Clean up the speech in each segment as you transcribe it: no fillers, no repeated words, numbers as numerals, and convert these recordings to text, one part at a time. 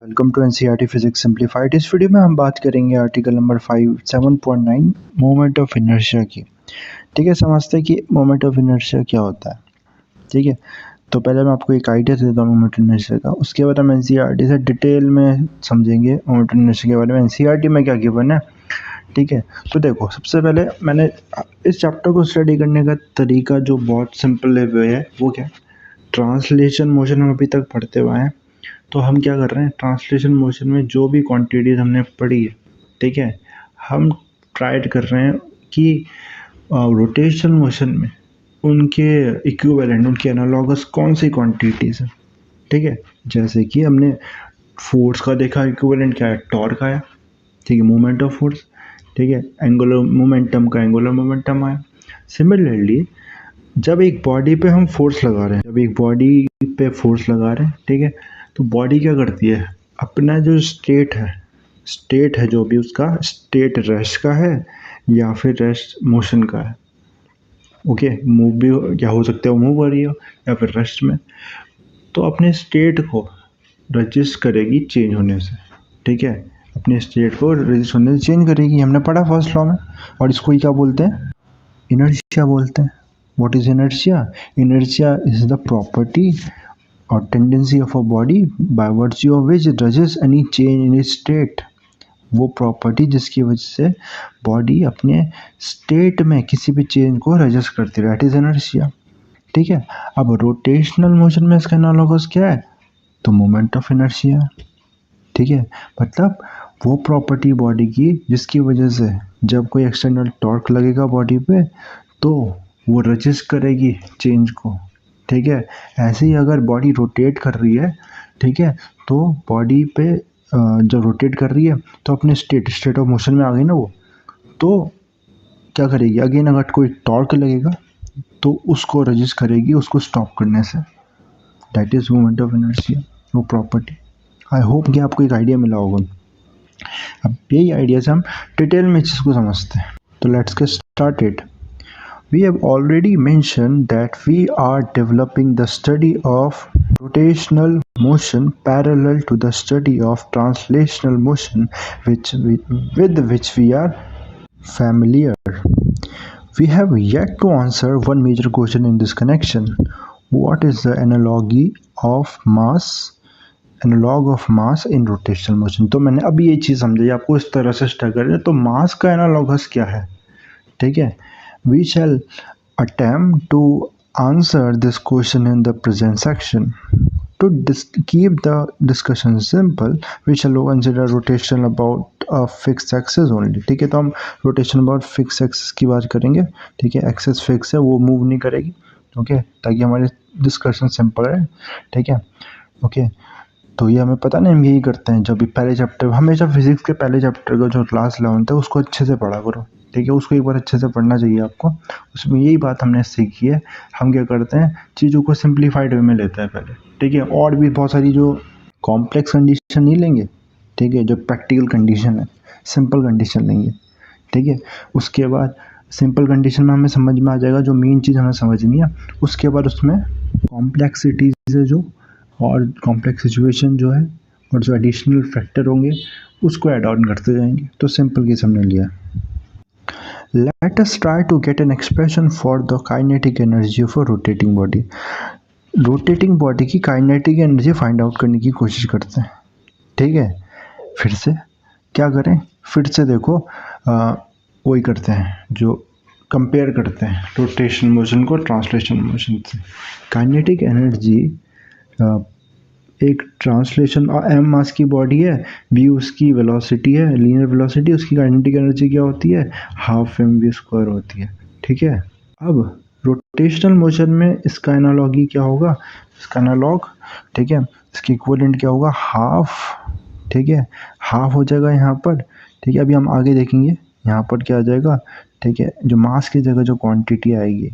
Welcome to NCERT physics simplified. इस video में हम बात करेंगे article number 5 7.9 moment of inertia की। ठीक है, समझते हैं कि मोमेंट ऑफ इनर्शिया क्या होता है। ठीक है, तो पहले मैं आपको एक आइडिया दे देता हूँ मोमेंट ऑफ इनर्शिया का, उसके बाद हम एनसीईआरटी से डिटेल में समझेंगे मोमेंट ऑफ इनर्शिया के बारे में। एनसीईआरटी में क्या गिवन है, ठीक है। तो देखो, सबसे पहले मैंने इस चैप्टर को स्टडी करने का तरीका जो बहुत सिंपल वे है वो क्या है, ट्रांसलेशन मोशन हम अभी तक पढ़ते हुए हैं। तो हम क्या कर रहे हैं, ट्रांसलेशन मोशन में जो भी क्वांटिटीज हमने पढ़ी है, ठीक है, हम ट्राई कर रहे हैं कि रोटेशन मोशन में उनके इक्विवेलेंट, उनके एनालॉगस कौन सी क्वांटिटीज़ हैं। ठीक है, जैसे कि हमने फोर्स का देखा, इक्विवेलेंट क्या है, टॉर्क आया। ठीक है, मोमेंट ऑफ फोर्स। ठीक है, एंगुलर मोमेंटम का एंगुलर मोमेंटम आया। सिमिलरली जब एक बॉडी पे हम फोर्स लगा रहे हैं, ठीक है, तो बॉडी क्या करती है, अपना जो स्टेट है जो भी उसका स्टेट रेस्ट का है या फिर रेस्ट मोशन का है। ओके, मूव भी क्या हो सकता है, वो मूव हो रही हो या फिर रेस्ट में, तो अपने स्टेट को रजिस्ट करेगी चेंज होने से। ठीक है, अपने स्टेट को रजिस्ट होने से चेंज करेगी, हमने पढ़ा फर्स्ट लॉ में। और इसको ही क्या बोलते हैं, इनर्शिया बोलते हैं। What is inertia? Inertia is the property or tendency of a body by virtue of which it resists any change in its state. वो प्रॉपर्टी जिसकी वजह से बॉडी अपने स्टेट में किसी भी चेंज को रजिस्ट करती है, दैट इज इनर्शिया। ठीक है, अब रोटेशनल मोशन में इसका एनालॉगस क्या है, तो मोमेंट ऑफ इनर्शिया। ठीक है, मतलब वो प्रॉपर्टी बॉडी की जिसकी वजह से जब कोई एक्सटर्नल टॉर्क लगेगा बॉडी पे तो वो रजिस्ट करेगी चेंज को। ठीक है, ऐसे ही अगर बॉडी रोटेट कर रही है, ठीक है, तो बॉडी पे जब रोटेट कर रही है तो अपने स्टेट ऑफ मोशन में आ गई ना वो, तो क्या करेगी, अगेन अगर कोई टॉर्क लगेगा तो उसको रजिस्ट करेगी उसको स्टॉप करने से। That is moment of inertia, वो प्रॉपर्टी। आई होप कि आपको एक आइडिया मिला होगा। अब यही आइडिया से हम डिटेल में चीज़ को समझते हैं, तो let's get started. We have already mentioned that we are developing the study of rotational motion parallel to the study of translational motion with which we are familiar. We have yet to answer one major question in this connection. What is the analog of mass in rotational motion? तो मैंने अभी ये चीज़ समझाई आपको, इस तरह से study करें तो मास का एनालॉगस क्या है। ठीक है, we shall attempt to answer this question in the present section. To keep the discussion simple, we shall consider rotation about a fixed axis only. ठीक है, तो हम rotation about fixed axis की बात करेंगे। ठीक है, axis fix है, वो मूव नहीं करेगी। ओके, ताकि हमारी डिस्कशन सिंपल है। ठीक है, ओके, तो ये हमें पता नहीं, हम यही करते हैं जब भी पहले चैप्टर, हमेशा फिजिक्स के पहले चैप्टर का जो क्लास 11 है उसको अच्छे से पढ़ा करो। ठीक है, उसको एक बार अच्छे से पढ़ना चाहिए आपको, उसमें यही बात हमने सीखी है। हम क्या करते हैं, चीज़ों को सिंप्लीफाइड वे में लेते हैं पहले। ठीक है, और भी बहुत सारी जो कॉम्प्लेक्स कंडीशन नहीं लेंगे। ठीक है, जो प्रैक्टिकल कंडीशन है, सिंपल कंडीशन लेंगे। ठीक है, उसके बाद सिंपल कंडीशन में हमें समझ में आ जाएगा जो मेन चीज़ हमें समझनी है। उसके बाद उसमें कॉम्प्लेक्सिटीज़ है जो, और कॉम्प्लेक्स सिचुएशन जो है, और जो एडिशनल फैक्टर होंगे उसको ऐड ऑन करते जाएंगे। तो सिंपल केस हमने लिया। Let us try to get an expression for the kinetic energy of a rotating body. Rotating body की काइनेटिक एनर्जी फाइंड आउट करने की कोशिश करते हैं। ठीक है, फिर से क्या करें, फिर से देखो वही करते हैं, जो कंपेयर करते हैं रोटेशन मोशन को ट्रांसलेशन मोशन से। काइनेटिक एनर्जी एक ट्रांसलेशन, एम मास की बॉडी है, बी उसकी वेलोसिटी है, लीनियर वेलोसिटी, उसकी काइनेटिक एनर्जी क्या होती है, हाफ एम वी स्क्वायर होती है। ठीक है, अब रोटेशनल मोशन में इसका एनालॉगी क्या होगा, इसका एनालॉग, ठीक है, इसकी इक्विवेलेंट क्या होगा, हाफ। ठीक है, हाफ हो जाएगा यहाँ पर। ठीक है, अभी हम आगे देखेंगे यहाँ पर क्या आ जाएगा। ठीक है, जो मास की जगह जो क्वांटिटी आएगी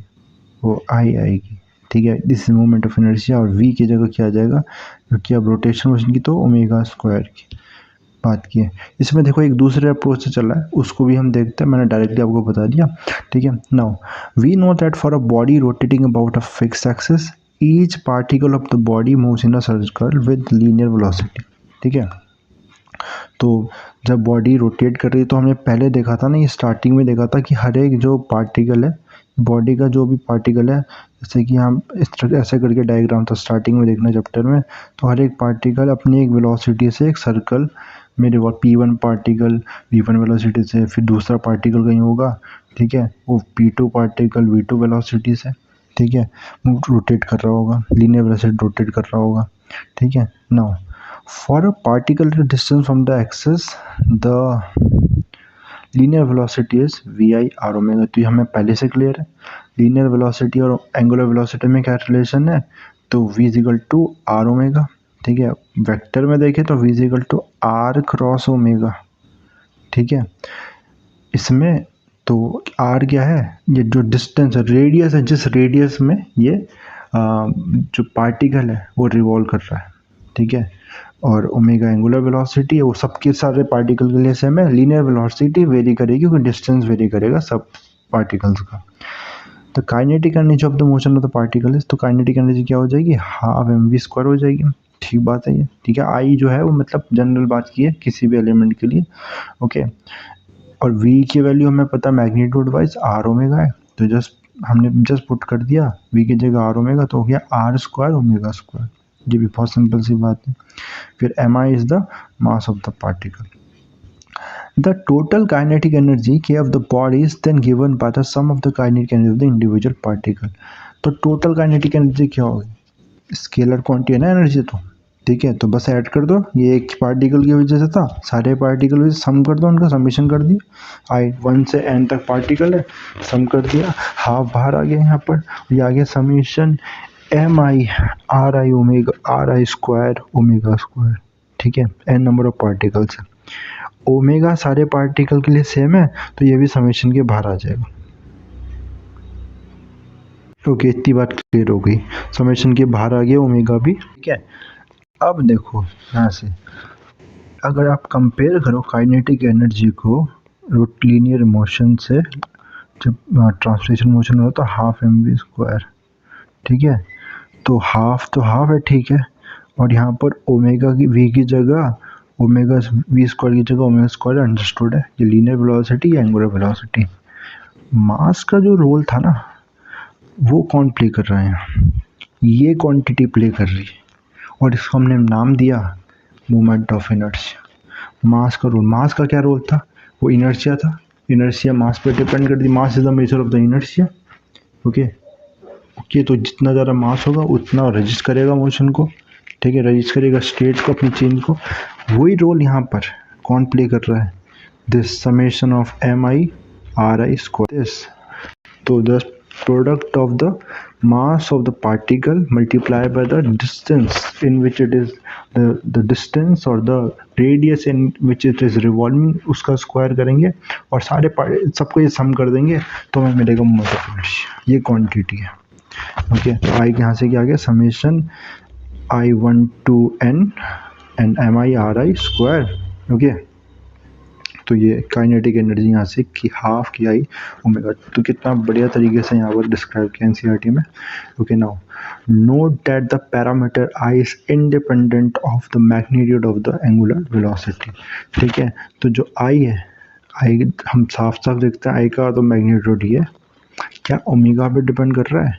वो आई आएगी। ठीक है, this is moment of inertia, और वी की जगह क्या आ जाएगा, क्योंकि अब रोटेशन मोशन की तो ओमेगा स्क्वायर की बात की है। इसमें देखो एक दूसरे अप्रोच से चल रहा है, उसको भी हम देखते हैं, मैंने डायरेक्टली आपको बता दिया। ठीक है, now we know that for a body rotating about a fixed axis each particle of the body moves in a circle with linear velocity. ठीक है। तो जब बॉडी रोटेट कर रही है तो हमने पहले देखा था ना, ये स्टार्टिंग में देखा था कि हर एक जो पार्टिकल है बॉडी का, जो भी पार्टिकल है, जैसे कि हम इस तरह ऐसे करके डायग्राम था स्टार्टिंग में देखना चैप्टर में, तो हर एक पार्टिकल अपनी एक वेलोसिटी से एक सर्कल में revolve, P1 particle V1 velocity से, फिर दूसरा पार्टिकल कहीं होगा, ठीक है, वो P2 पार्टिकल V2 वेलोसिटी से, ठीक है, रोटेट कर रहा होगा, लीनियर वेलोसिटी रोटेट कर रहा होगा, ठीक है। Now for a particle at a distance from the axis, the linear velocity is vi r omega। तो ये हमें पहले से क्लियर है, लीनियर वेलोसिटी और एंगुलर वेलोसिटी में क्या रिलेशन है, तो v is equal to r omega, ठीक है। वेक्टर में देखें तो v is equal to r cross omega, ठीक है। इसमें तो r क्या है, ये जो डिस्टेंस है, रेडियस है, जिस रेडियस में ये जो पार्टिकल है वो रिवॉल्व कर रहा है, ठीक है। और ओमेगा एंगुलर वेलोसिटी है, वो सबके सारे पार्टिकल के लिए सेम है। लीनियर वेलोसिटी वेरी करेगी क्योंकि डिस्टेंस वेरी करेगा सब पार्टिकल्स का। तो kinetic energy of the motion of the particle is, तो काइनेटिक एनर्जी क्या हो जाएगी, हाफ mv² हो जाएगी। ठीक बात है ये, ठीक है। आई जो है वो मतलब जनरल बात की है किसी भी एलिमेंट के लिए, ओके। और v की वैल्यू हमें पता मैग्नीट्यूड वाइज r ओमेगा है, तो हमने जस्ट पुट कर दिया v की जगह r ओमेगा, तो हो गया r² ओमेगा स्क्वायर। ये भी बहुत सिंपल सी बात है। फिर mi is the mass of the particle. The total kinetic energy k of the body is then given by the sum of the kinetic energy of the individual particle. तो total kinetic energy क्या होगी, scalar quantity है ना energy, तो ठीक है, तो बस ऐड कर दो, ये एक पार्टिकल की वजह से था, सारे पार्टिकल वजह से सम कर दो, उनका समीशन कर दिया, i 1 से n तक पार्टिकल है, सम कर दिया, हाफ बाहर आ गया यहाँ पर, ये आ गया summation mi ri omega ri² omega square, ठीक है, n नंबर ऑफ पार्टिकल्स है। ओमेगा सारे पार्टिकल के लिए सेम है, तो ये भी समीशन के बाहर आ जाएगा। ओके, इतनी बात क्लियर हो गई, समीशन के बाहर आ गया ओमेगा भी, ठीक है। अब देखो यहाँ से अगर आप कंपेयर करो काइनेटिक एनर्जी को लीनियर मोशन से, जब ट्रांसलेशन मोशन हो तो हाफ mv², ठीक है, तो हाफ है, ठीक है। और यहाँ पर ओमेगा की v की जगह ओमेगा v² की जगह ओमेगा स्क्वायर अंडरस्टूड है, ये लीनियर वेलोसिटी या एंगुलर वेलोसिटी। मास का जो रोल था ना वो कौन प्ले कर रहा है, ये क्वांटिटी प्ले कर रही है, और इसको हमने नाम दिया मोमेंट ऑफ इनर्शिया। मास का रोल, मास का क्या रोल था, वो इनर्शिया था, इनर्शिया मास पे डिपेंड करती, mass is the measure of the inertia, okay. तो जितना ज़्यादा मास होगा उतना रजिस्ट करेगा मोशन को, ठीक है, रजिस्ट करेगा स्टेट को, अपनी चेंज को। वही रोल यहाँ पर कौन प्ले कर रहा है, this summation of mi ri², this, तो the product of the mass of the particle multiplied by the distance in which it is the distance or the radius in which it is revolving, उसका square करेंगे और सारे सबको ये सम कर देंगे, तो हमें मिलेगा मोमेंट ऑफ इनर्शिया। ये क्वांटिटी है, ओके। आई यहाँ से क्या आ गया, summation i1 to n and mi ri², okay. तो ये काइनेटिक एनर्जी यहाँ से कि हाफ की आई ओमेगा, तो कितना बढ़िया तरीके से यहाँ पर डिस्क्राइब किया एनसीईआरटी में, okay. Now note that the parameter I is independent of the magnitude of the angular velocity, ठीक है। तो जो आई है, आई हम साफ साफ देखते हैं, आई का तो मैग्नीट्यूड ही है, क्या ओमेगा पे डिपेंड कर रहा है,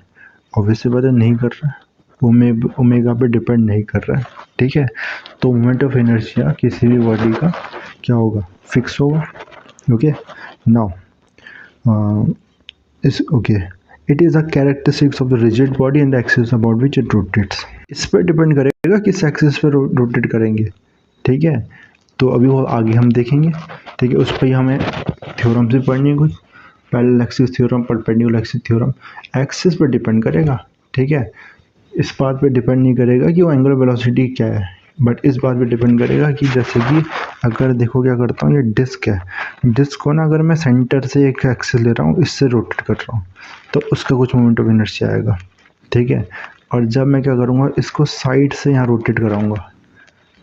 ऑब्वियसली बात है नहीं कर रहा है, ओमेगा पे डिपेंड नहीं कर रहा है, ठीक है। तो मोमेंट ऑफ इनर्शिया किसी भी बॉडी का क्या होगा, फिक्स होगा, ओके। नाउ इस okay, it is a characteristics of the rigid body and the axis about which it rotates. इस पर डिपेंड करेगा किस एक्सिस पे रोटेट करेंगे, ठीक है। तो अभी वो आगे हम देखेंगे, ठीक है। उस पर हमें थ्योरम से पढ़नी है कुछ, parallel axis theorem, perpendicular axis theorem, axis पर डिपेंड करेगा, ठीक है। इस बात पे डिपेंड नहीं करेगा कि वो एंगुलर वेलोसिटी क्या है, बट इस बात पे डिपेंड करेगा कि जैसे कि अगर देखो क्या करता हूँ, ये डिस्क है, डिस्क को ना अगर मैं सेंटर से एक एक्सिस ले रहा हूँ, इससे रोटेट कर रहा हूँ, तो उसका कुछ मोमेंट ऑफ इनर्शिया आएगा, ठीक है। और जब मैं क्या करूँगा, इसको साइड से यहाँ रोटेट कराऊँगा,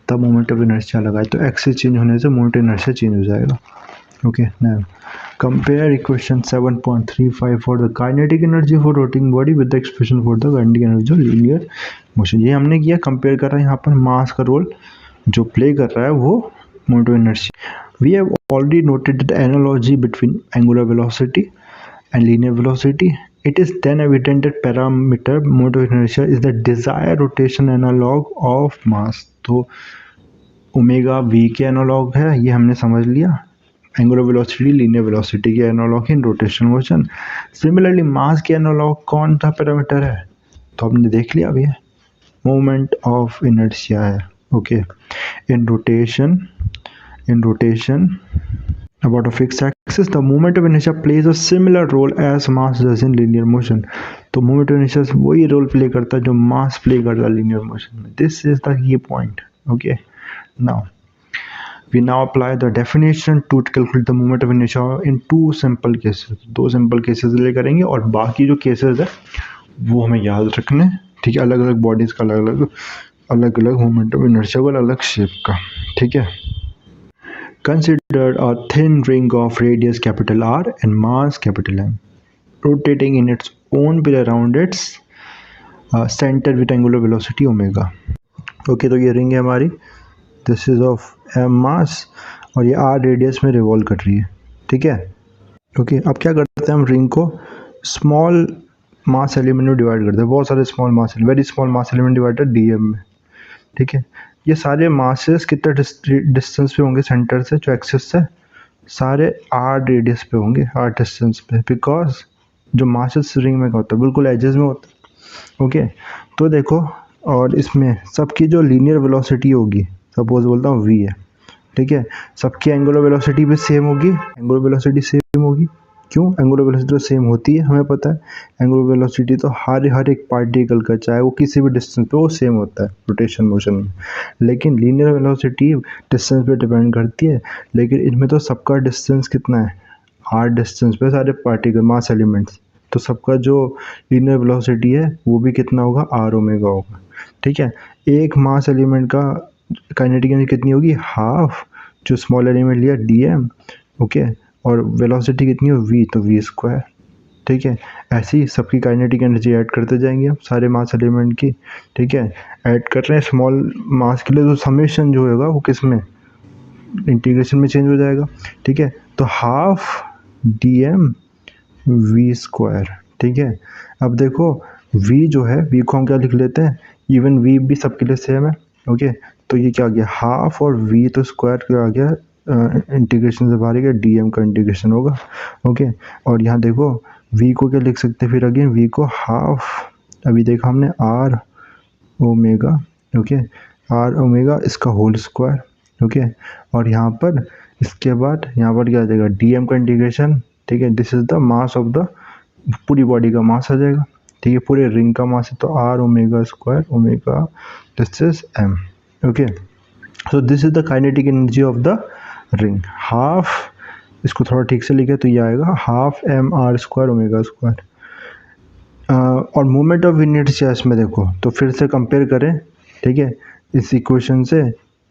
तब मोमेंट ऑफ इनर्शिया लगाए, तो एक्सिस चेंज होने से मोमेंट ऑफ इनर्शिया चेंज हो जाएगा, okay. Now compare equation 7.35 for the kinetic energy for rotating body with the expression for the kinetic energy of linear motion। ये हमने किया, कंपेयर कर रहा है यहाँ पर मास का रोल जो प्ले कर रहा है वो moment of inertia. We have already noted the analogy between angular velocity and linear velocity. It is then evident that parameter moment of inertia is the desired rotation analog of mass। तो omega V के analog है, ये हमने समझ लिया। Angular velocity linear velocity के analog in rotation motion. Similarly mass के analog कौन सा पैरामीटर है, तो हमने देख लिया अभी, मोमेंट ऑफ इनर्शिया है। Okay, in rotation about a fixed axis the moment of inertia plays a similar role as mass does in linear motion। तो moment of inertia वही रोल प्ले करता है जो mass प्ले करता है linear motion में। This is the key point। Okay, now we now apply the definition to calculate the moment of inertia in two simple cases। दो simple cases ले करेंगे और बाकी जो cases है वो हमें याद रखने, ठीक है। अलग अलग बॉडीज का अलग अलग moment of inertia को अलग शेप का, ठीक है। Consider a thin ring of radius capital R and mass capital M, rotating in its own way around its center with angular velocity omega। Okay, तो ये रिंग है हमारी, दिस इज ऑफ m मास और ये r radius में revolve कर रही है, ठीक है। ओके, अब क्या करते हैं हम रिंग को स्मॉल मास एलिमेंट में डिवाइड करते हैं, बहुत सारे small mass, very small mass element divided dm में, ठीक है। ये सारे मासेस कितने डिस्टेंस पे होंगे सेंटर से, जो एक्सिस से, सारे r रेडियस पे होंगे, r डिस्टेंस पे, बिकॉज जो मासेस रिंग में होता है बिल्कुल एजेस में होता है। ओके, तो देखो, और इसमें सबकी जो लीनियर वेलोसिटी होगी, सपोज बोलता हूँ v है, ठीक है, सबकी एंगुलर वेलोसिटी भी सेम होगी, एंगुलर वेलोसिटी सेम होगी। क्यों? एंगुलर वेलोसिटी तो सेम होती है, हमें पता है। एंगुलर वेलोसिटी तो हर एक पार्टिकल का, चाहे वो किसी भी डिस्टेंस पे, वो सेम होता है रोटेशन मोशन में। लेकिन लीनियर वेलोसिटी डिस्टेंस पे डिपेंड करती है, लेकिन इनमें तो सबका डिस्टेंस कितना है, r डिस्टेंस पे सारे पार्टिकल मास एलिमेंट्स, तो सबका जो लीनियर वेलोसिटी है वो भी कितना होगा, r ओमेगा होगा, ठीक है। एक मास एलिमेंट का काइनेटिक एनर्जी कितनी होगी, हाफ जो स्मॉल एलिमेंट लिया dm, ओके, और वेलोसिटी कितनी हो v, तो v स्क्वायर, ठीक है। ऐसे ही सबकी काइनेटिक एनर्जी ऐड करते जाएंगे हम सारे मास एलिमेंट की, ठीक है। ऐड कर रहे हैं स्मॉल मास के लिए, तो समेशन जो होगा वो किस में, इंटीग्रेशन में चेंज हो जाएगा, ठीक है। तो हाफ dm v स्क्वायर, ठीक है। अब देखो v जो है, v को हम क्या लिख लेते हैं, इवन v भी सबके लिए सेम है, ओके। तो ये क्या आ गया, हाफ और v तो स्क्वायर क्या आ गया, इंटीग्रेशन से बाहर गया, dm का इंटीग्रेशन होगा, ओके। और यहाँ देखो v को क्या लिख सकते हैं फिर अगेन, v को हाफ, अभी देखा हमने r omega, okay, r omega इसका होल स्क्वायर, ओके। और यहाँ पर इसके बाद यहाँ पर क्या आ जाएगा, dm का इंटीग्रेशन, ठीक है। This is the mass of the, पूरी बॉडी का मास आ जाएगा, ठीक है, पूरे रिंग का मास है, तो r omega square omega, this is m, okay. So this is the kinetic energy of the ring, half, इसको थोड़ा ठीक से लिखे तो ये आएगा half m r square omega square. और मोमेंट ऑफ इनर्शिया इसमें देखो, तो फिर से कंपेयर करें, ठीक है, इस इक्वेशन से,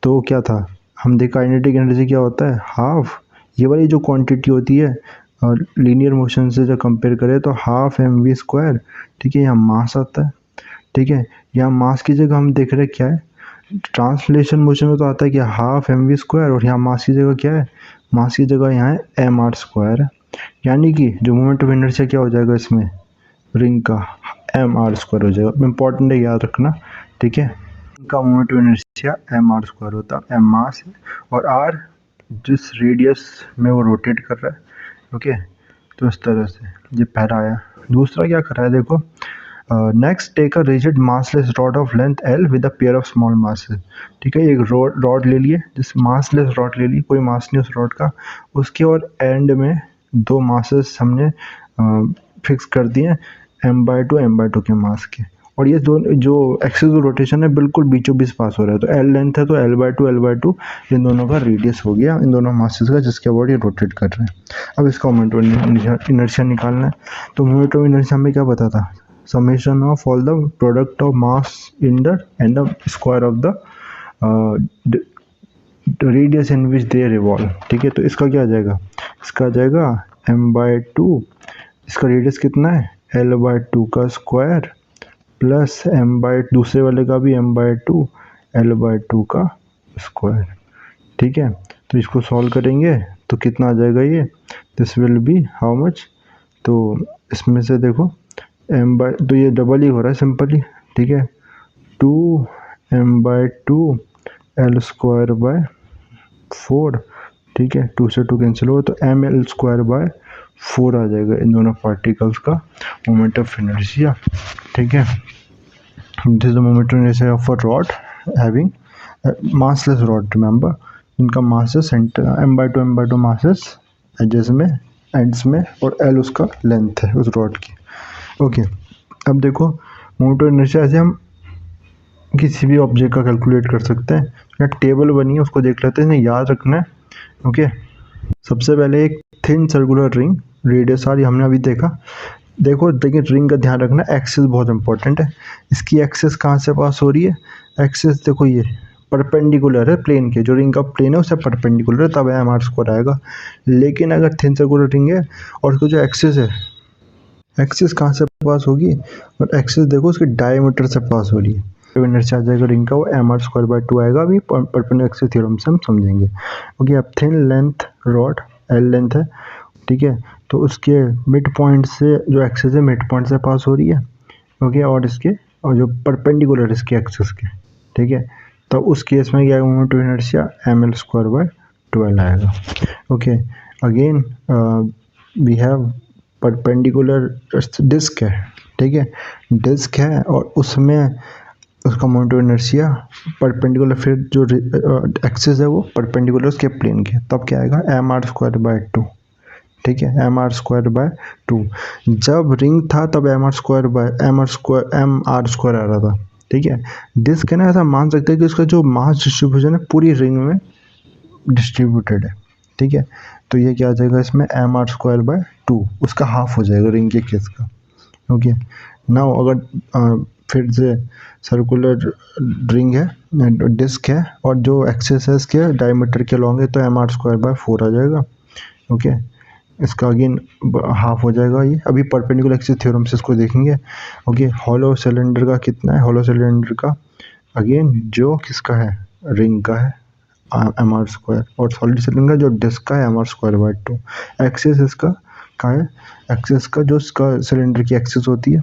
तो क्या था, हम देखा काइनेटिक एनर्जी क्या होता है, हाफ, ये वाली जो क्वांटिटी होती है, और लीनियर मोशन से जो कंपेयर करें तो हाफ एम वी स्क्वायर, ठीक है। यहाँ मास आता है, ठीक है, यहाँ मास की जगह हम देख रहे हैं क्या है, ट्रांसलेशन मोशन में तो आता है कि हाफ एम वी स्क्वायर, और यहाँ मास की जगह क्या है, मास की जगह यहाँ है एम आर स्क्वायर है, यानी कि जो मोमेंट ऑफ इनर्शिया क्या हो जाएगा इसमें, रिंग का एम आर स्क्वायर हो जाएगा। इंपॉर्टेंट है, याद रखना, ठीक है। का moment of inertia M R square होता है, एम मास है और आर जिस रेडियस में वो रोटेट कर रहा है, ओके। तो इस तरह से ये पहला आया। दूसरा क्या कर रहा है देखो, next take a rigid massless rod of length L with a pair of small masses, ठीक है। एक रॉड ले लिए, जिस मासलेस रॉड ले ली, कोई मास नहीं उस रॉड का, उसके और एंड में दो मासेस हमने फिक्स कर दिए m/2 के मास के, और ये जो एक्सिस रोटेशन है बिल्कुल बीचों बीच पास हो रहा है, तो एल लेंथ है तो l/2 इन दोनों का रेडियस हो गया, इन दोनों मासेस का, जिसके अबाउट ये रोटेट कर रहे हैं। अब इसका मोमेंट ऑफ इनर्शिया निकालना है, तो मोमेंट ऑफ इनर्शिया हमें क्या पता था, summation of all the product of mass in the end the square of the radius in which they revolve, ठीक है। तो इसका क्या आ जाएगा, इसका आ जाएगा m/2, इसका रेडियस कितना है, l/2 का स्क्वायर प्लस दूसरे वाले का भी m/2 l/2 का स्क्वायर, ठीक है। तो इसको सॉल्व करेंगे तो कितना आ जाएगा ये, this will be how much, तो इसमें से देखो m बाय, तो ये डबल ही हो रहा है सिंपली, ठीक है, 2m/2 l स्क्वायर बाय 4, ठीक है, 2 से 2 कैंसिल हो तो ml स्क्वायर बाय 4 आ जाएगा इन दोनों पार्टिकल्स का मोमेंट ऑफ इनर्शिया, ठीक है। This is the moment of inertia of a rod having massless rod, remember, इनका मास है सेंटर m/2 मासेस एजेस में, एंड्स में, और l उसका लेंथ है उस रॉड की, ओके। अब देखो मोमेंट ऑफ इनर्शिया ऐसे हम किसी भी ऑब्जेक्ट का कैलकुलेट कर सकते हैं, या टेबल बनी है उसको देख लेते हैं, इन्हें याद रखना है, ओके। सबसे पहले एक thin circular ring radius R, हमने अभी देखा, देखो लेकिन रिंग का ध्यान रखना, एक्सिस बहुत इंपॉर्टेंट है, इसकी एक्सिस कहाँ से पास हो रही है, एक्सिस देखो ये परपेंडिकुलर है प्लेन के, जो रिंग का प्लेन है उससे परपेंडिकुलर है, तब एम आर स्क्वायर आएगा। लेकिन अगर थिन सर्कुलर रिंग है और उसको जो एक्सिस है, एक्सिस कहाँ से पास होगी, और एक्सिस देखो उसके डायमीटर से पास हो रही है, तो इनर्शिया आ जाएगा रिंग का वो एम आर स्क्वायर बाय 2 आएगा, अभी परपेंडिकुलर एक्सिस थ्योरम से हम समझेंगे, ओके। अब thin length rod L length है, ठीक है, तो उसके मिड पॉइंट से जो एक्सिस है मिड पॉइंट से पास हो रही है, ओके, और इसके और जो परपेंडिकुलर इसके एक्सिस के, ठीक है, तो उस केस में क्या moment of inertia M L square by 12 आएगा, okay. Again we have perpendicular disc है, ठीक है, डिस्क है और उसमें उसका मोमेंट ऑफ इनर्शिया परपेंडिकुलर, फिर जो एक्सिस है वो परपेंडिकुलर उसके प्लेन के, तब क्या आएगा एम आर स्क्वायर बाय 2, ठीक है, एम आर स्क्वायर बाय 2। जब रिंग था तब एम आर स्क्वायर आ रहा था, ठीक है। डिस्क है ना, ऐसा मान सकते हैं कि उसका जो मास डिस्ट्रीब्यूशन है पूरी रिंग में डिस्ट्रीब्यूटेड है, ठीक है, तो ये क्या आ जाएगा इसमें एम आर स्क्वायर बाय 2, उसका हाफ हो जाएगा रिंग के केस का, ओके। नाउ अगर फिर से सर्कुलर रिंग है, डिस्क है, और जो एक्सिस है इसके डायमीटर के लॉन्ग है, तो एम आर स्क्वायर बाय 4 आ जाएगा, ओके। इसका अगेन हाफ हो जाएगा ये, अभी परपेंडिकुलर एक्सिस थ्योरम से इसको देखेंगे, ओके। हॉलो सिलेंडर का कितना है, हॉलो सिलेंडर का अगेन जो किसका है, रिंग का है एम आर स्क्वायर, और सॉलिड सिलेंडर का जो डिस्क का है M R square by 2। Axis इसका का है, एक्सिस का जो इसका सिलेंडर की एक्सिस होती है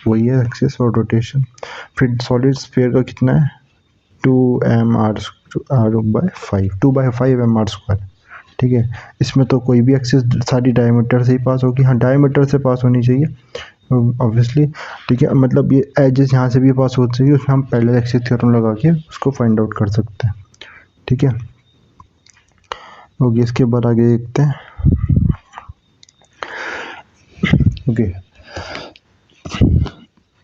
वही है एक्सिस और रोटेशन। फिर सॉलिड स्फीयर का कितना है 2/5 एम आर स्क्वायर, ठीक है। इसमें तो कोई भी एक्सिस सारी डायमीटर से ही पास होगी, हाँ डायमीटर से पास होनी चाहिए ऑब्वियसली, ठीक है, मतलब ये एजेस यहाँ से भी पास हो चाहिए, उसमें हम पहले एक्सिस थ्योरम लगा के उसको फाइंड आउट कर सकते हैं, ठीक है, ओके। इसके बाद आगे देखते हैं, okay,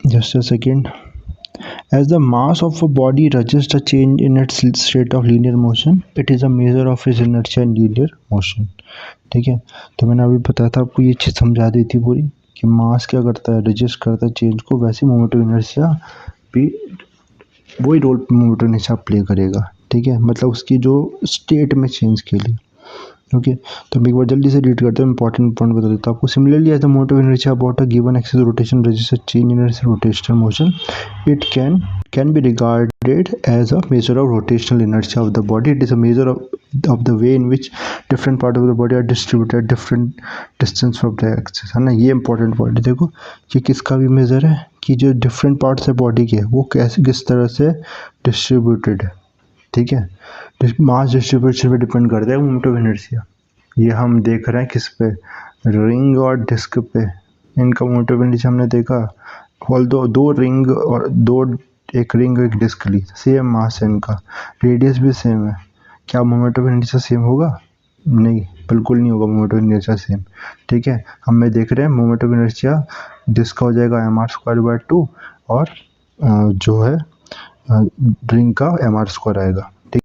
just a second. As the mass of a body registers a change in its state of linear motion, it is a measure of its inertia in linear motion, ठीक है। तो मैंने अभी बताया था आपको, ये चीज़ समझा दी थी पूरी कि मास क्या करता है, रजिस्ट करता है चेंज को, वैसे मोमेंट ऑफ इनर्शिया भी वही role moment of inertia play करेगा, ठीक है, मतलब उसकी जो स्टेट में चेंज के लिए, ओके। तो हम एक बार जल्दी से रीड करते हैं, इंपॉर्टेंट पॉइंट बता देता हूँ आपको। Similarly as the moment of inertia about a given axis rotation register change in its rotational motion, it can be regarded as a measure of rotational inertia of the body. It is a measure of the way in which different parts of the body are distributed at different distance from the axis, है ना। ये important point है, देखो ये किसका भी major है कि जो डिफरेंट पार्ट्स है बॉडी के वो कैसे किस तरह से डिस्ट्रीब्यूटेड है, ठीक है। मास डिस्ट्रीब्यूशन पे डिपेंड करता है मोमेंट ऑफ इनर्शिया। ये हम देख रहे हैं किस पे, रिंग और डिस्क पे, इनका मोमेंट ऑफ इनर्शिया हमने देखा, ऑल दो रिंग और एक रिंग एक डिस्क ली, सेम मास है इनका, रेडियस भी सेम है, क्या मोमेंट ऑफ इनर्शिया सेम होगा, नहीं, बिल्कुल नहीं होगा मोमेंट ऑफ इनर्शिया सेम, ठीक है। हमें देख रहे हैं मोमेंट ऑफ इनर्शिया डिस्क का हो जाएगा एम आर स्क्वायर बाय 2, और जो है रिंग का एम आर स्क्वायर आएगा, ठीक।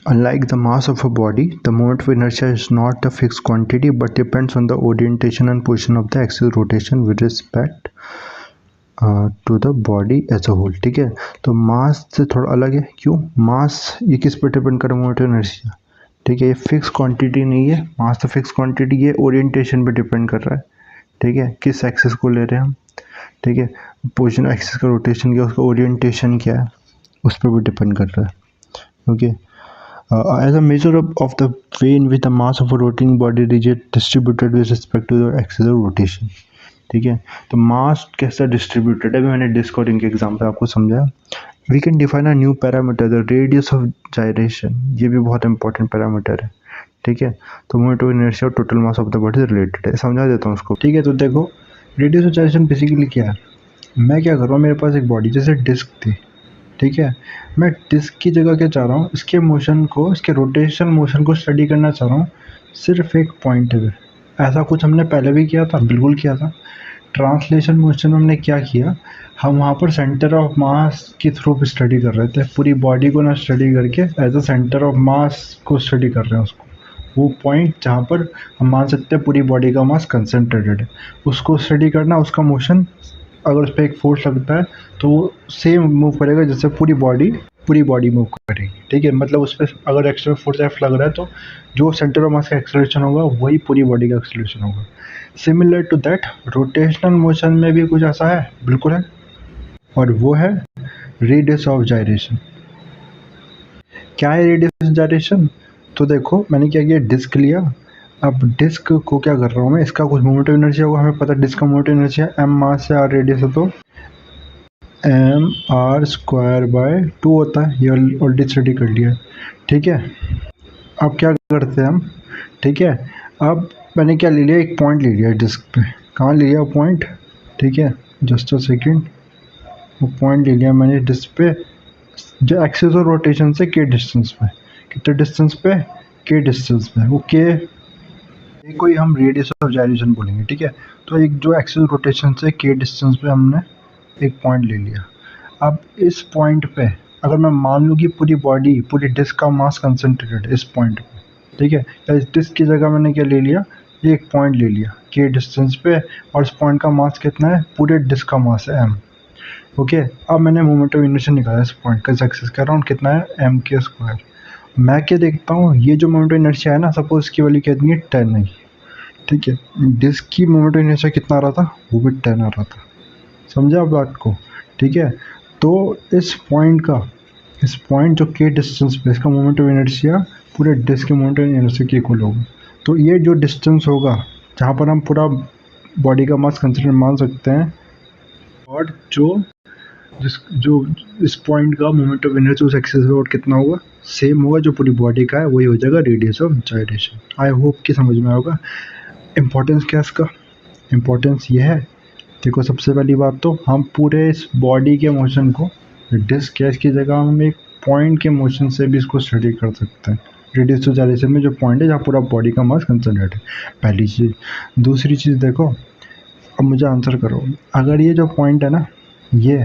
Unlike the mass of a body, the moment of inertia is not a fixed quantity but depends on the orientation and position of the axis rotation with respect to the body as a whole, ठीक है। तो मास से थोड़ा अलग है, क्यों, मास ये किस पर डिपेंड कर रहा है, मोमेंट ऑफ इनर्शिया, ठीक है, ये फिक्स क्वांटिटी नहीं है, मास तो फिक्स क्वांटिटी है, ओरिएंटेशन पे डिपेंड कर रहा है, ठीक है, किस एक्सिस को ले रहे हैं हम, ठीक है, पोजिशन एक्सिस का रोटेशन क्या, उसका ओरिएंटेशन क्या है, उस पर भी डिपेंड कर रहा है, okay, as a measure of the way in which the mass of a rotating body is distributed with respect to the axis of rotation. ठीक है, तो मास कैसा डिस्ट्रीब्यूटेड है, अभी मैंने डिस्क और रिंग के एग्जाम्पल आपको समझाया. We can define a new parameter the radius of gyration. ये भी बहुत इंपॉर्टेंट पैरामीटर है. ठीक है, तो मोमेंट ऑफ इनर्शिया और total mass of the body related है, समझा देता हूँ उसको. ठीक है, तो देखो रेडियस ऑफ जायरेशन बेसिकली क्या है. मैं क्या कर रहा हूँ, मेरे पास एक बॉडी जैसे डिस्क थी. ठीक है, मैं डिस्क की जगह क्या चाह रहा हूँ, इसके मोशन को, इसके रोटेशन मोशन को स्टडी करना चाह रहा हूँ सिर्फ एक पॉइंट पे. ऐसा कुछ हमने पहले भी किया था, बिल्कुल किया था. ट्रांसलेशन मोशन में हमने क्या किया, हम वहाँ पर सेंटर ऑफ मास के थ्रू भी स्टडी कर रहे थे. पूरी बॉडी को ना स्टडी करके as a centre of mass को स्टडी कर रहे हैं उसको. वो पॉइंट जहाँ पर हम मान सकते हैं पूरी बॉडी का मास कंसनट्रेटेड है, उसको स्टडी करना. उसका मोशन अगर उस पर एक फोर्स लगता है तो वो सेम मूव करेगा जैसे पूरी बॉडी मूव करेगी. ठीक है, मतलब उस पर अगर एक्सटर्नल फोर्स एफ लग रहा है तो जो सेंटर ऑफ मास का एक्सेलरेशन होगा वही पूरी बॉडी का एक्सेलरेशन होगा. Similar to that rotational motion में भी कुछ ऐसा है, बिल्कुल है, और वो है रेडियस ऑफ जायरेशन. क्या है रेडियस ऑफ जायरेशन. तो देखो मैंने क्या किया, डिस्क लिया. अब डिस्क को क्या कर रहा हूँ मैं, इसका कुछ मोमेंट ऑफ इनर्शिया होगा, हमें पता है डिस्क का मोमेंट ऑफ इनर्शिया एम मास से आर रेडियस है तो एम आर स्क्वायर बाय 2 होता है. ये ऑलरेडी स्टडी कर लिया. ठीक है, अब क्या करते हैं हम. ठीक है, अब मैंने क्या ले लिया, एक पॉइंट ले लिया डिस्क पे. कहाँ ले लिया पॉइंट. ठीक है, जस्ट अ सेकेंड. वो पॉइंट ले लिया मैंने डिस्क पे जो एक्सिस ऑफ रोटेशन से के डिस्टेंस पे. कितने डिस्टेंस पे, के डिस्टेंस पे. ओके, को ही हम रेडियस ऑफ जायरेशन बोलेंगे. ठीक है, तो एक जो एक्सिस रोटेशन से के डिस्टेंस पे हमने एक पॉइंट ले लिया. अब इस पॉइंट पे अगर मैं मान लूँ कि पूरी बॉडी, पूरी डिस्क का मास कंसनट्रेटेड इस पॉइंट पे. ठीक है, या इस डिस्क की जगह मैंने क्या ले लिया, एक पॉइंट ले लिया के डिस्टेंस पे, और इस पॉइंट का मास कितना है, पूरे डिस्क का मास है एम. ओके, अब मैंने मोमेंट ऑफ इनर्शिया निकाला इस पॉइंट का एक्सिस का अराउंड कितना है, एम के स्क्वायर. मैं क्या देखता हूँ, ये जो मोमेंट ऑफ इनर्शिया है ना, सपोज इसकी वैल्यू कितनी है, 10 है. ठीक है, डिस्क की मोमेंट ऑफ इनर्शिया कितना आ रहा था, वो भी 10 आ रहा था. समझा आप बात को. ठीक है, तो इस पॉइंट जो के डिस्टेंस पे इसका मोमेंट ऑफ इनर्शिया पूरे डिस्क के मोमेंट ऑफ इनर्शिया के इक्वल होगा. तो ये जो डिस्टेंस होगा जहाँ पर हम पूरा बॉडी का मास कंसिडर मान सकते हैं, और जो इस पॉइंट का मोमेंट ऑफ इनर्शिया उस एक्सिस पे और कितना होगा, सेम होगा जो पूरी बॉडी का है, वही हो जाएगा radius of gyration. I hope कि समझ में होगा. इम्पोर्टेंस क्या है इसका. इम्पोर्टेंस ये है, देखो सबसे पहली बात तो हम पूरे इस बॉडी के मोशन को डिस्क है इसकी जगह हम एक पॉइंट के मोशन से भी इसको स्टडी कर सकते हैं. रेडियस ऑफ जायरेशन में जो पॉइंट है जहाँ पूरा बॉडी का मास कंसनट्रेट है, पहली चीज़. दूसरी चीज़ देखो, अब मुझे आंसर करो, अगर ये जो पॉइंट है ना, ये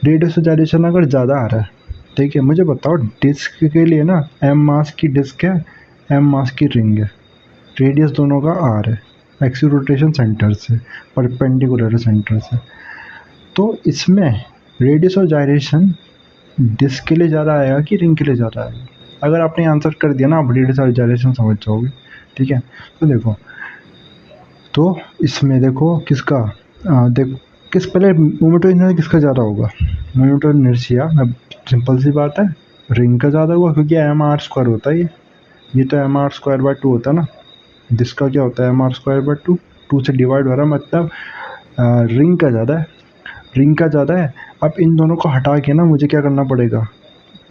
रेडियस ऑफ जायरेशन अगर ज़्यादा आ रहा है, ठीक है, मुझे बताओ डिस्क के लिए ना एम मास की डिस्क है, एम मास की रिंग है, रेडियस दोनों का आर है, एक्सिस रोटेशन सेंटर से परपेंडिकुलर सेंटर से. तो इसमें रेडियस ऑफ जायरेशन डिस्क के लिए ज़्यादा आएगा कि रिंग के लिए ज़्यादा आएगा. अगर आपने आंसर कर दिया ना, आप रेडियस ऑफ जायरेशन समझ जाओगे. ठीक है, तो देखो, तो इसमें देखो किसका किस पहले मोमेंट ऑफ इनर्शिया किसका ज़्यादा होगा. मोमेंट ऑफ इनर्शिया, सिंपल सी बात है, रिंग का ज़्यादा होगा क्योंकि एम आर स्क्वायर होता है. ये तो एम आर स्क्वायर बाय 2 होता है ना. जिसका क्या होता है, एम आर स्क्वायर बाय 2 से डिवाइड हो रहा है, मतलब रिंग का ज़्यादा है. अब इन दोनों को हटा के ना मुझे क्या करना पड़ेगा,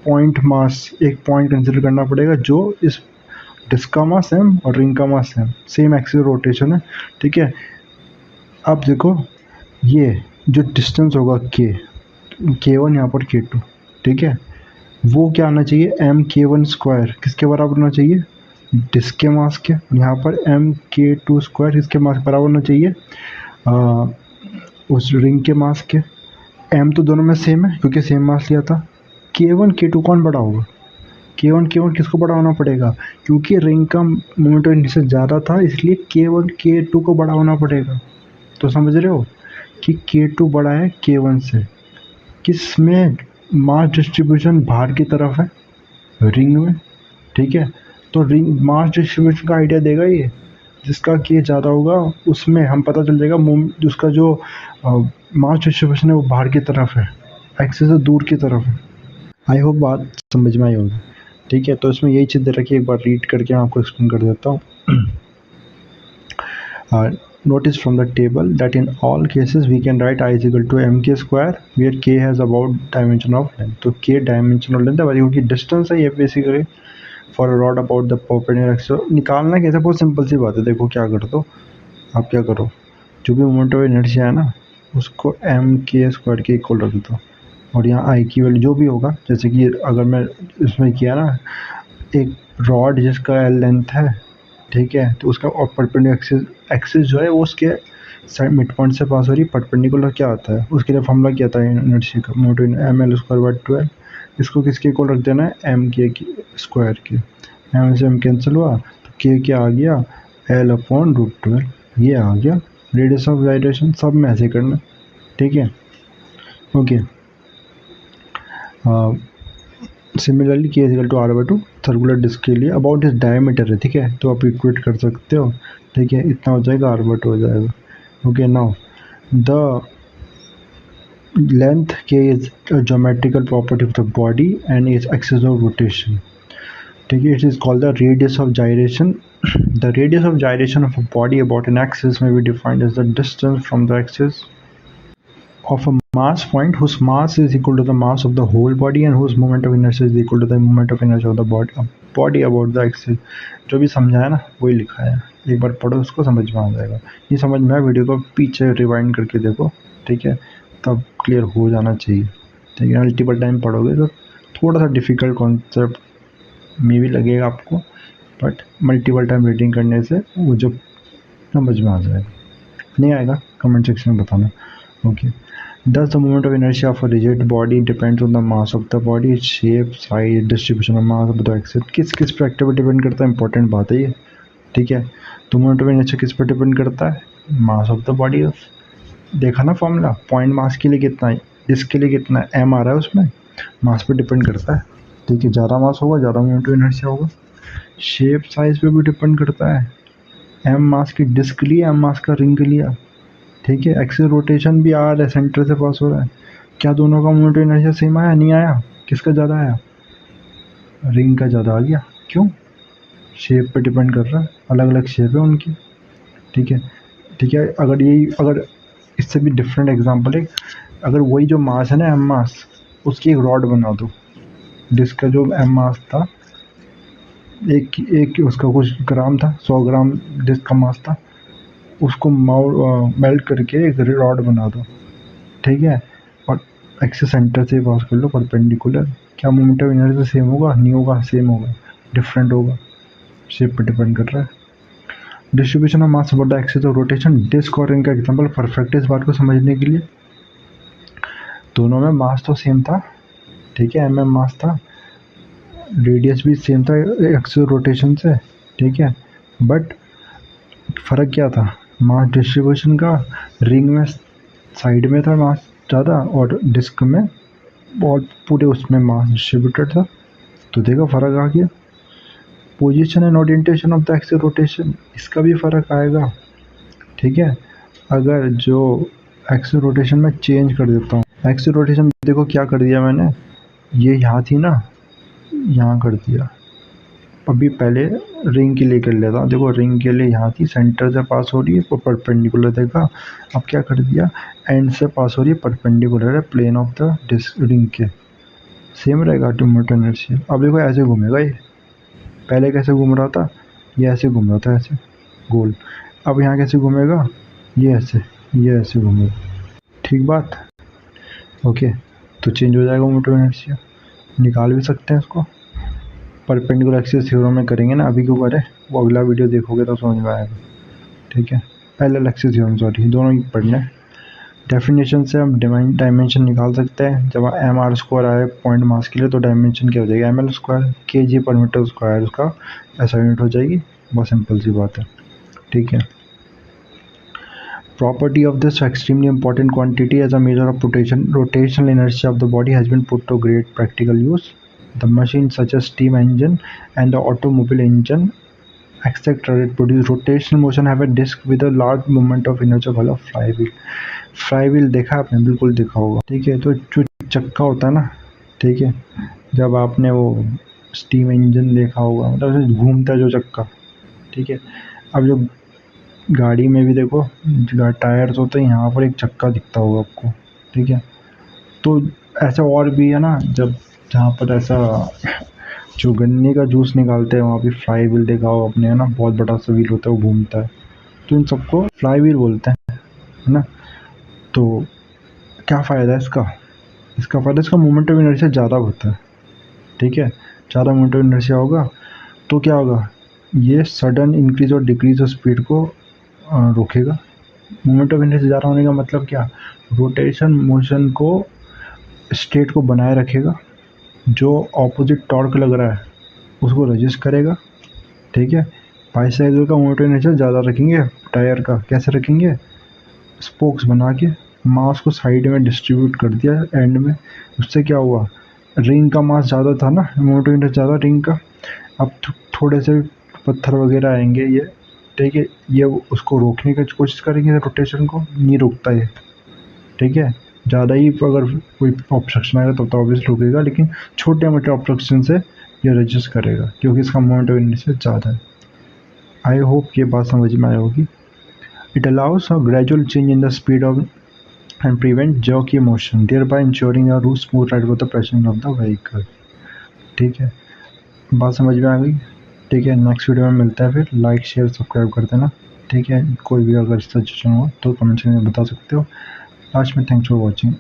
पॉइंट मास, एक पॉइंट कंसिडर करना पड़ेगा जो इस डिस्क का मास एम और रिंग का मास एम, सेम एक्सिस रोटेशन है. ठीक है, अब देखो ये जो डिस्टेंस होगा K1 यहाँ पर K2, ठीक है, वो क्या आना चाहिए, एम K1 स्क्वायर किसके बराबर होना चाहिए, डिस्क के मास के. यहाँ पर एम K2 स्क्वायर किसके मास के बराबर होना चाहिए, उस रिंग के मास के. एम तो दोनों में सेम है क्योंकि सेम मास लिया था. K1 K2 कौन बड़ा होगा, K1 किसको बड़ा होना पड़ेगा, क्योंकि रिंग का मोमेंट ऑफ इनर्शिया ज़्यादा था इसलिए K1 K2 को बड़ा होना पड़ेगा. तो समझ रहे हो कि K2 बड़ा है K1 से. किस में मास डिस्ट्रीब्यूशन बाहर की तरफ है, रिंग में. ठीक है, तो रिंग मास डिस्ट्रीब्यूशन का आइडिया देगा ये, जिसका K ज़्यादा होगा उसमें हम पता चल जाएगा उसका जो मास डिस्ट्रीब्यूशन है वो बाहर की तरफ है, एक्सिस से दूर की तरफ है. आई होप बात समझ में आई होगी। ठीक है, तो इसमें यही चीज़ दे रखी है, एक बार रीड करके मैं आपको एक्सप्लेन कर देता हूँ। Notice from the table that in all cases we can write I is equal to mk square where k has about dimension of length। तो k dimension of length है, क्योंकि डिस्टेंस है ये basically for a rod about the perpendicular axis. निकालना कैसे, बहुत simple सी बात है। देखो क्या कर दो, आप क्या करो, जो भी मोमेंट ऑफ इनर्शिया है ना उसको एम के स्क्वायर के इक्वल रख दो, और यहाँ आई की वैल्यू जो भी होगा, जैसे कि अगर मैं इसमें किया ना, एक रॉड जिसका एल लेंथ है, ठीक है, तो उसका और परपेंडिकुलर एक्सिस जो है वो उसके साइड मिड पॉइंट से पास हो रही है। परपेंडिकुलर क्या आता है, उसके लिए फॉर्मूला क्या था इनर्शिया का, moment M L square by 12। इसको किसके इक्वल रख देना है, एम के स्क्वायर के। एम से एम कैंसिल हुआ तो के क्या आ गया, एल अपॉन रूट 12, ये आ गया रेडियस ऑफ गाइरेशन। सब में ऐसे करना, ठीक है, okay. Similarly K equal to R by 2 circular disc के लिए अबाउट इस डायमीटर है, ठीक है, तो आप इक्वेट कर सकते हो, ठीक है, इतना हो जाएगा, आर बाई 2 हो जाएगा, okay. Now the length K is geometrical property of the body and is axis of rotation, ठीक है, it is called the radius of gyration. The radius of gyration of a body about an axis may be defined as the distance from the axis of a mass point whose mass is equal to the mass of the whole body and whose moment of inertia is equal to the moment of inertia of the body about the axis। जो भी समझा है ना वही लिखा है, एक बार पढ़ो उसको, समझ में आ जाएगा। ये समझ में आया, वीडियो को पीछे रिवाइंड करके देखो, ठीक है, तब क्लियर हो जाना चाहिए, ठीक है। मल्टीपल टाइम पढ़ोगे तो थोड़ा सा डिफ़िकल्ट कॉन्सेप्ट में भी लगेगा आपको, बट मल्टीपल टाइम रीडिंग करने से वो जो समझ में आ जाएगा। नहीं आएगा कमेंट सेक्शन में बताना, okay. Thus, the moment of inertia of a rigid body depends on the mass of the body, its shape, size, distribution of mass of the axis। किस पर एक्टिविटी डिपेंड करता है, इंपॉर्टेंट बात है ये, ठीक है। तो मोमेंट ऑफ इनर्शिया किस पर डिपेंड करता है, मास ऑफ द बॉडी। देखा ना फॉर्मूला, पॉइंट मास के लिए कितना है, इसके लिए कितना है, एम आ रहा है उसमें, मास पे डिपेंड करता है, ठीक है। ज़्यादा मास होगा ज़्यादा मोमेंट ऑफ इनर्शिया होगा। शेप साइज पे भी डिपेंड करता है, एम मास की डिस्क लिया, एम मास का रिंग लिया, ठीक है। एक्सिस रोटेशन भी आ रहा है, सेंटर से पास हो रहा है, क्या दोनों का मोमेंट ऑफ इनर्शिया सेम आया, नहीं आया, किसका ज़्यादा आया, रिंग का ज़्यादा आ गया, क्यों, शेप पे डिपेंड कर रहा है, अलग अलग शेप है उनकी, ठीक है, ठीक है। अगर इससे भी डिफरेंट एग्जांपल है, अगर वही जो मास है ना एम मास, उसकी एक रॉड बना दो, डिस्क का जो एम मास था, एक उसका कुछ ग्राम था, 100 ग्राम डिस्क का मास था, उसको मेल्ट करके एक रॉड बना दो, ठीक है, और एक्सिस सेंटर से पास कर लो परपेंडिकुलर, क्या मोमेंट ऑफ इनर्शिया सेम होगा, नहीं होगा, सेम होगा, डिफरेंट होगा, शेप पर डिपेंड कर रहा है। Distribution of mass about the axis of rotation, disc और इनका एग्जांपल परफेक्ट है इस बात को समझने के लिए। दोनों में मास तो सेम था, ठीक है, एम मास था, रेडियस भी सेम था एक्सिस रोटेशन से, ठीक है, बट फ़र्क क्या था, मास डिस्ट्रीब्यूशन का, रिंग में साइड में था मास ज़्यादा और डिस्क में बहुत पूरे उसमें मास डिस्ट्रीब्यूटेड था, तो देखो फ़र्क आ गया। Position and orientation of the axis rotation, इसका भी फ़र्क आएगा, ठीक है। अगर जो एक्सिस रोटेशन में चेंज कर देता हूँ, एक्सिस रोटेशन देखो क्या कर दिया मैंने, ये यहाँ थी ना, यहाँ कर दिया, अभी पहले रिंग के लिए कर लेता हूँ, देखो रिंग के लिए यहाँ थी, सेंटर से पास हो रही है तो परपेंडिकुलर, देखा, अब क्या कर दिया, एंड से पास हो रही है, परपेंडिकुलर है plane of the disc, ring के, सेम रहेगा मोमेंट ऑफ इनर्शिया। अब देखो ऐसे घूमेगा ये, पहले कैसे घूम रहा था, ये ऐसे घूम रहा था ऐसे गोल, अब यहाँ कैसे घूमेगा, ये ऐसे घूमेगा, ठीक बात, ओके। तो चेंज हो जाएगा मोमेंट ऑफ इनर्शिया, निकाल भी सकते हैं इसको, परपेंडिकुलर एक्सिस थ्योरम में करेंगे ना, अभी क्यों करें, वो अगला वीडियो देखोगे तो समझ में आएगा, ठीक है। पैरेलल एक्सिस थ्योरम, सॉरी, दोनों ही पढ़ना है। डेफिनेशन से हम डायमेंशन निकाल सकते हैं, जब एम आर स्क्वायर आए पॉइंट मास के लिए तो डायमेंशन क्या हो जाएगा, एम एल स्क्वायर, के जी पर मीटर स्क्वायर उसका ऐसा यूनिट हो जाएगी, बहुत सिंपल सी बात है, ठीक है। Property of this extremely important quantity as a measure of rotational inertia of the body has been put to great practical use. The machines such as steam engine and the automobile engine, etc., that produce rotational motion have a disc with a large moment of inertia called a flywheel. Flywheel देखा आपने, बिल्कुल देखा होगा, ठीक है। तो जो चक्का होता है ना, ठीक है, जब आपने वो स्टीम इंजन देखा होगा, मतलब ऐसे घूमता है जो चक्का, ठीक है। अब जो गाड़ी में भी देखो टायर्स होते हैं, यहाँ पर एक चक्का दिखता होगा आपको, ठीक है। तो ऐसा और भी है ना, जब जहाँ पर ऐसा जो गन्ने का जूस निकालते हैं वहाँ पे फ्लाई व्हील देखा हो आपने, है ना, बहुत बड़ा सा व्हील होता है वो घूमता है, तो इन सबको फ्लाई व्हील बोलते हैं, है ना। तो क्या फ़ायदा है इसका? इसका फ़ायदा, इसका मोमेंट ऑफ इनर्शिया ज़्यादा होता है, ठीक है। ज़्यादा मोमेंट ऑफ इनर्शिया होगा तो क्या होगा, ये सडन इंक्रीज और डिक्रीज ऑफ स्पीड को रोकेगा। मोमेंट ऑफ इनर्शिया ज़्यादा होने का मतलब क्या, रोटेशन मोशन को, स्टेट को बनाए रखेगा, जो ऑपोजिट टॉर्क लग रहा है उसको रजिस्ट करेगा, ठीक है। बाईसाइकिल का मोमेंट ऑफ इनर्शिया ज़्यादा रखेंगे, टायर का कैसे रखेंगे, स्पोक्स बना के मास को साइड में डिस्ट्रीब्यूट कर दिया एंड में, उससे क्या हुआ, रिंग का मास ज़्यादा था ना, मोमेंट ऑफ इनर्शिया ज़्यादा रिंग का। अब थोड़े से पत्थर वगैरह आएंगे ये, ठीक है, ये उसको रोकने की कोशिश करेंगे, रोटेशन को नहीं रोकता ये, ठीक है। ज़्यादा ही अगर कोई ऑब्स्ट्रक्शन आएगा तब तो ऑब्वियसली रुकेगा, लेकिन छोटे मोटे ऑब्स्ट्रक्शन से ये रजिस्ट करेगा क्योंकि इसका मोमेंट ऑफ इनर्शिया ज़्यादा है। आई होप ये बात समझ में आई होगी। It allow us a gradual change in the speed of and prevent jerky motion, thereby ensuring a smooth ride with the passenger of the vehicle। ठीक है, बात समझ में आ गई? ठीक है, नेक्स्ट वीडियो में मिलता है, फिर लाइक शेयर सब्सक्राइब कर देना, ठीक है। कोई भी अगर सजेशन हो तो कमेंट सेक्शन में बता सकते हो। लास्ट में थैंक्स फॉर वॉचिंग।